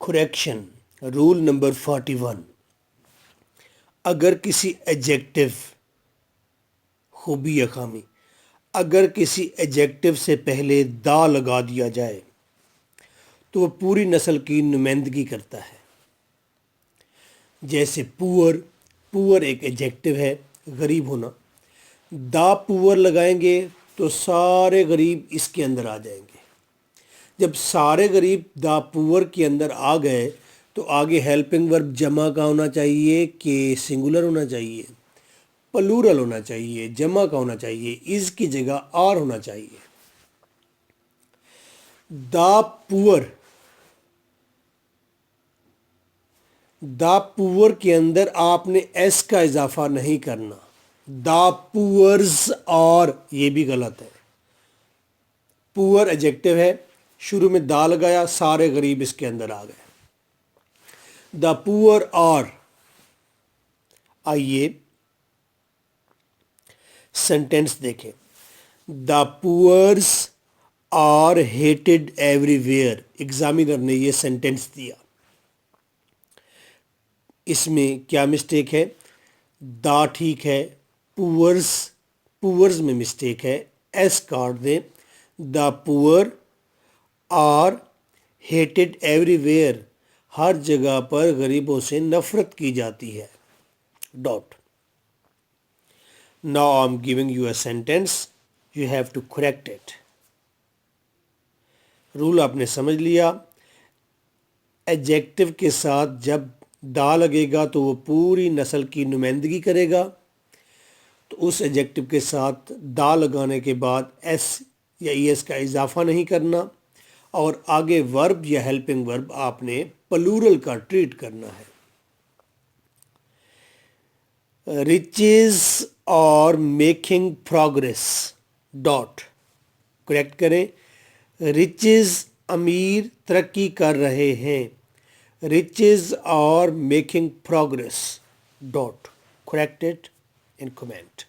Correction roll number 41. اگر کسی adjective خوبی یا خامی اگر کسی ایڈجیکٹو سے پہلے دا لگا دیا جائے تو وہ پوری نسل کی نمائندگی کرتا ہے. جیسے پور ایک ایڈجیکٹو ہے، غریب ہونا. دا پور لگائیں گے تو سارے غریب اس کے اندر آ جائیں گے. جب سارے غریب دا پور کے اندر آ گئے تو آگے ہیلپنگ ورب جمع کا ہونا چاہیے کہ سنگولر ہونا چاہیے، پلورل ہونا چاہیے، جمع کا ہونا چاہیے، اس کی جگہ آر ہونا چاہیے. دا پور کے اندر آپ نے ایس کا اضافہ نہیں کرنا. دا پورز اور یہ بھی غلط ہے. پور ایڈجیکٹو ہے، شروع میں دا لگایا، سارے غریب اس کے اندر آ گئے. دا پور آر. آئیے سینٹینس دیکھیں. The poors are hated everywhere. Examiner نے یہ سینٹینس دیا. اس میں کیا مسٹیک ہے؟ دا ٹھیک ہے، پورز میں مسٹیک ہے، ایس کاٹ دیں. دا پور آر ہیٹڈ ایوری ویئر. ہر جگہ پر غریبوں سے نفرت کی جاتی ہے. Dot. Now I'm giving you a sentence. You have to correct it. Rule آپ نے سمجھ لیا. ایڈجیکٹو کے ساتھ جب دا لگے گا تو وہ پوری نسل کی نمائندگی کرے گا. تو اس ایڈجیکٹو کے ساتھ دا لگانے کے بعد ایس یا ای ایس کا اضافہ نہیں کرنا، اور آگے ورب یا ہیلپنگ ورب آپ نے پلورل کا ٹریٹ کرنا ہے. riches اور میکنگ پروگریس. ڈاٹ. کریکٹ کریں. riches امیر ترقی کر رہے ہیں. riches اور making progress. Dot. Correct it in comment.